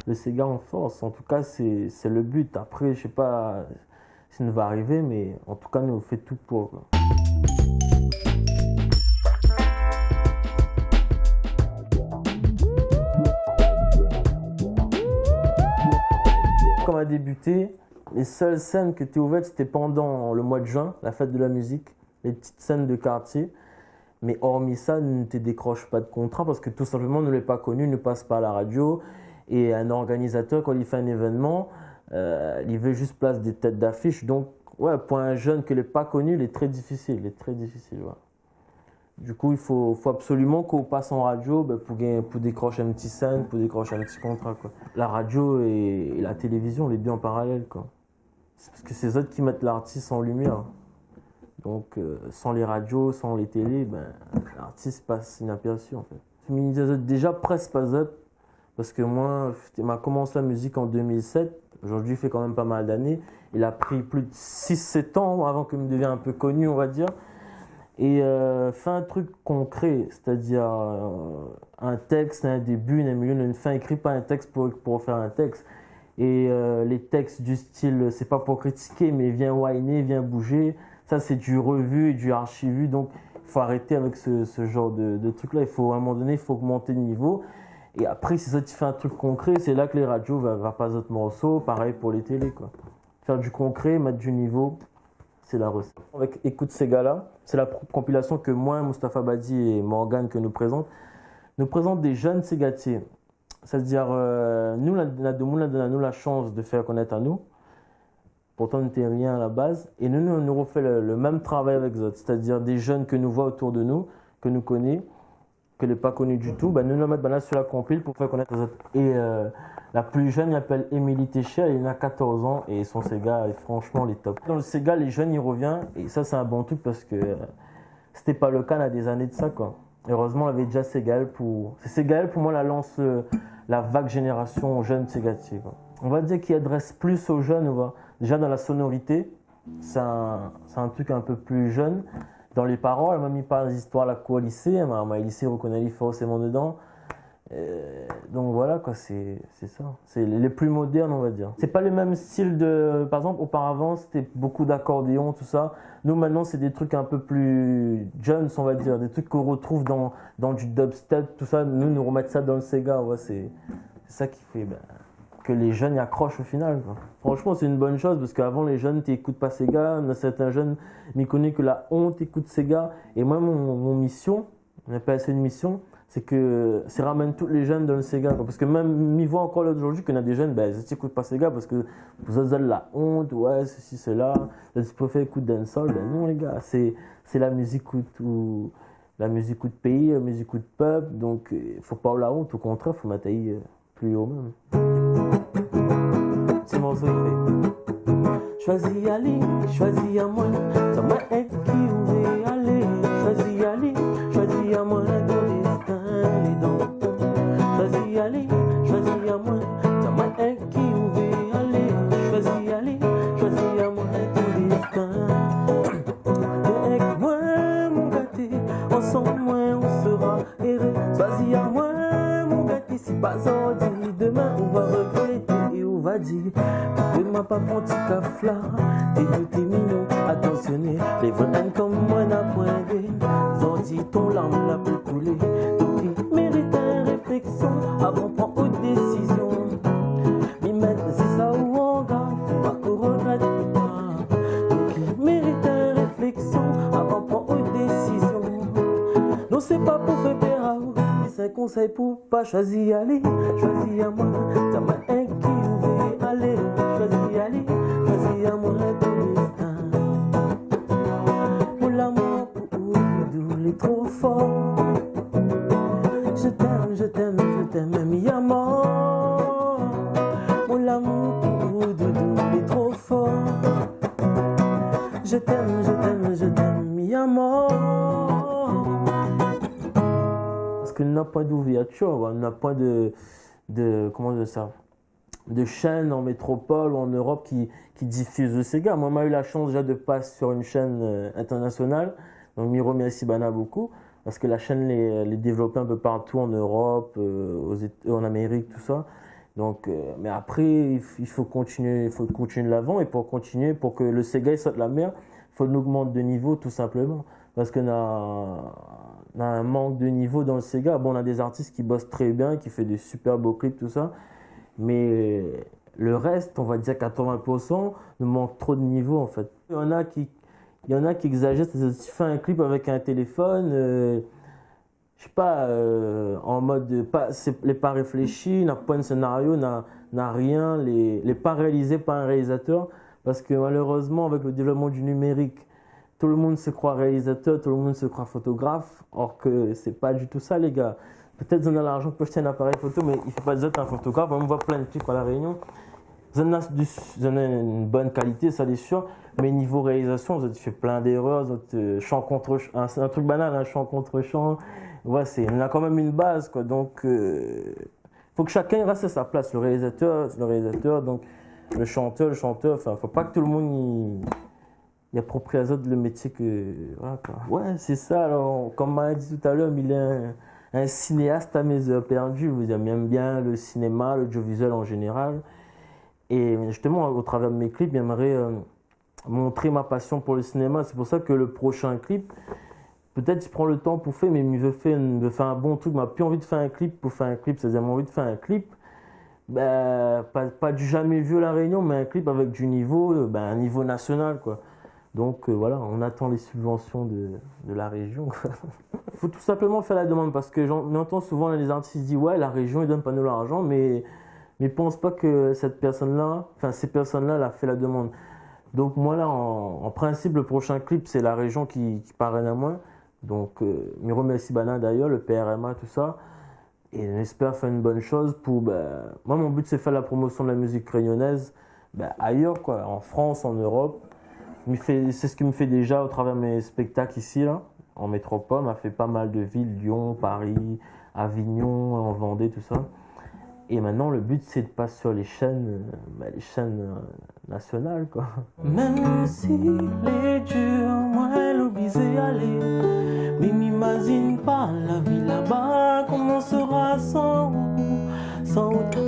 le Sega en force. En tout cas, c'est le but. Après, je sais pas si ça nous va arriver, mais en tout cas, nous on fait tout pour, quoi. Quand on a débuté, les seules scènes qui étaient ouvertes, c'était pendant le mois de juin, la fête de la musique, les petites scènes de quartier. Mais hormis ça, ne te décroche pas de contrat parce que tout simplement, ne l'est pas connu, ne passe pas à la radio. Et un organisateur, quand il fait un événement, il veut juste place des têtes d'affiche. Donc, ouais, pour un jeune qui n'est pas connu, il est très difficile. Ouais. Du coup, il faut absolument qu'on passe en radio pour décrocher une petite scène, pour décrocher un petit contrat, quoi. La radio et la télévision, les deux en parallèle, quoi. C'est parce que c'est eux qui mettent l'artiste en lumière. Donc, sans les radios, sans les télés, l'artiste passe inaperçu, en fait. Déjà, presque pas up, parce que moi, il m'a commencé la musique en 2007. Aujourd'hui, il fait quand même pas mal d'années. Il a pris plus de 6-7 ans avant que je me devienne un peu connu, on va dire. Et fait un truc concret, c'est-à-dire un texte, un début, un milieu, une fin. Écrit pas un texte pour faire un texte. Et les textes du style, c'est pas pour critiquer, mais viens whiner, viens bouger. Ça, c'est du revu et du archivu. Donc, il faut arrêter avec ce genre de truc-là. Il faut, à un moment donné, il faut augmenter le niveau. Et après, si ça, tu fais un truc concret, c'est là que les radios vont passer d'autres morceaux. Pareil pour les télés, quoi. Faire du concret, mettre du niveau, c'est la recette. Avec Écoute ces gars-là, c'est la compilation que moi, Mustapha Badi et Morgan que nous présente des jeunes ségatiers. C'est-à-dire, nous, nous la chance de faire connaître à nous. Pourtant, on n'était rien à la base. Et nous, on nous refait le même travail avec eux. C'est-à-dire des jeunes que nous voient autour de nous, que nous connaissons, que les pas connus du tout. Nous nous mettons là sur la compile pour faire connaître les autres. Et la plus jeune, elle s'appelle Émilie Técher, elle a 14 ans et son Sega est franchement les top. Dans le Sega, les jeunes, ils reviennent. Et ça, c'est un bon truc parce que c'était pas le cas il y a des années de ça, quoi. Heureusement, on avait déjà Segaël pour... C'est Segaël pour moi la lance, la vague génération jeunes ségatiers, quoi. On va dire qu'il adresse plus aux jeunes, déjà dans la sonorité, c'est un truc un peu plus jeune. Dans les paroles, elle m'a mis par les histoires à la co au lycée, ma lycée reconnaît les forcément dedans. Donc voilà, quoi, c'est ça. C'est les plus modernes, on va dire. C'est pas le même style de... Par exemple, auparavant, c'était beaucoup d'accordéon, tout ça. Nous, maintenant, c'est des trucs un peu plus jeunes, on va dire. Des trucs qu'on retrouve dans du dubstep, tout ça. Nous remettre ça dans le Sega, ouais, c'est ça qui fait... que les jeunes y accrochent au final, quoi. Franchement, c'est une bonne chose parce qu'avant, les jeunes n'écoutent pas Sega. Certains jeunes m'y connaissent que la honte écoute Sega. Et moi, mon mission, on appelle ça une mission, c'est que c'est ramène tous les jeunes dans le Sega, quoi. Parce que même, m'y voit encore aujourd'hui qu'il y a des jeunes, ils n'écoutent pas Sega parce que vous avez la honte, ouais, ceci, cela. Ils préfèrent écouter dancehall. Non, les gars, c'est la musique ou la musique de pays, la musique de peuple. Donc, il ne faut pas avoir la honte. Au contraire, il faut mettre plus haut même. C'est mon truc fait. Choisis aller, choisis à moi. Ça m'a aidé qui voulait aller. Choisis aller, choisis à moi. Ton destin est dans ton. Choisis aller, choisis à moi. Ça m'a aidé qui voulait aller. Choisis aller, choisis à moi. Ton destin. Et avec moi, mon gâté. Ensemble, moi, on sera erré. Choisis à moi, mon gâté. Si pas ordi, demain, on va regretter. On va dire que ma pas mon petit cafla. T'es tout t'es mignon, attentionné. Les vrais comme moi n'a point de. Zordi ton larme la peut couler. Donc il mérite une réflexion avant de prendre une décision. Mais maintenant c'est ça où on garde, pas qu'on regrette plus tard. Donc il mérite une réflexion avant de prendre une décision. Non c'est pas pour faire peur, mais c'est un conseil pour pas choisir aller. Choisis à moi, ça m'a inquiété. Allez, choisis aller, choisis à moi ton destin. Pour l'amour, pour il est trop fort. Je t'aime, je t'aime, je t'aime, mi amour. Pour l'amour, pour il est trop fort. Je t'aime, je t'aime, je t'aime, mi amour. Parce qu'il n'a pas d'ouverture, il n'a pas de comment dire ça, de chaînes en métropole ou en Europe qui diffusent le Sega. Moi, j'ai eu la chance déjà de passer sur une chaîne internationale. Donc, je remercie Bana beaucoup parce que la chaîne les développée un peu partout en Europe, en Amérique, tout ça. Donc, mais après, il faut continuer de l'avant. Et pour continuer, pour que le Sega il sorte de la mer, il faut qu'on augmente de niveau tout simplement. Parce qu'on a un manque de niveau dans le Sega. Bon, on a des artistes qui bossent très bien, qui font des super beaux clips, tout ça. Mais le reste, on va dire 80%, nous manque trop de niveau en fait. Il y en a qui exagèrent. Tu fais un clip avec un téléphone, je sais pas, en mode pas réfléchi, n'a pas de scénario, n'a rien, les pas réalisé par un réalisateur. Parce que malheureusement, avec le développement du numérique, tout le monde se croit réalisateur, tout le monde se croit photographe, or que c'est pas du tout ça, les gars. Peut-être vous avez l'argent pour acheter un appareil photo, mais il ne faut pas dire que un photographe. On voit plein de clips à La Réunion. Vous en avez une bonne qualité, ça c'est sûr, mais niveau réalisation, vous avez fait plein d'erreurs, chant contre chant, c'est un truc banal, un chant contre chant. Ouais, on a quand même une base, quoi. Donc, faut que chacun reste à sa place. Le réalisateur, donc le chanteur. Enfin, faut pas que tout le monde y approprie à le métier que. Voilà, quoi. Ouais, c'est ça. Alors, comme m'a dit tout à l'heure, il est un cinéaste à mes heures perdues. Vous aimez bien le cinéma, l'audiovisuel en général. Et justement, au travers de mes clips, j'aimerais montrer ma passion pour le cinéma. C'est pour ça que le prochain clip, peut-être il prend le temps pour faire, mais il veut faire un bon truc. Il m'a plus envie de faire un clip pour faire un clip. C'est-à-dire, j'ai envie de faire un clip, pas du jamais vu à La Réunion, mais un clip avec du niveau, un niveau national, quoi. Donc voilà, on attend les subventions de la région. Il faut tout simplement faire la demande parce que j'entends souvent les artistes qui disent ouais, la région, ils donnent pas nous l'argent, mais ne pense pas que ces personnes-là a fait la demande. Donc moi là, en principe, le prochain clip, c'est la région qui parraine à moi. Donc, je remercie Bana d'ailleurs, le PRMA, tout ça. Et j'espère faire une bonne chose pour... moi, mon but, c'est faire la promotion de la musique réunionnaise ailleurs, quoi, en France, en Europe. C'est ce qui me fait déjà au travers de mes spectacles ici, là, en métropole. M'a fait pas mal de villes, Lyon, Paris, Avignon, en Vendée, tout ça. Et maintenant, le but, c'est de passer sur les chaînes nationales, quoi. Même si les durs, moi, l'obligé aller, mais m'imagine pas la vie là-bas, comment sera sans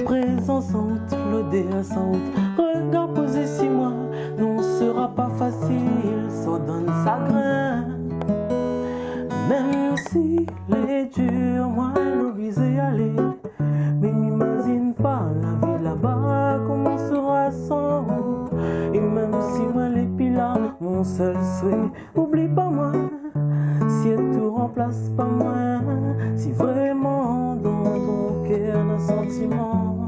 présence, sans l'odeur, sans regard posé sur moi, non sera pas facile, ça donne chagrin. Même si les durs, moi, l'obligé aller, mais m'imagine pas la vie là-bas, comment sera sans. Et même si moi les pilas, mon seul souhait, oublie pas moi. Si elle te remplace pas moi, si vraiment dans ton cœur un sentiment.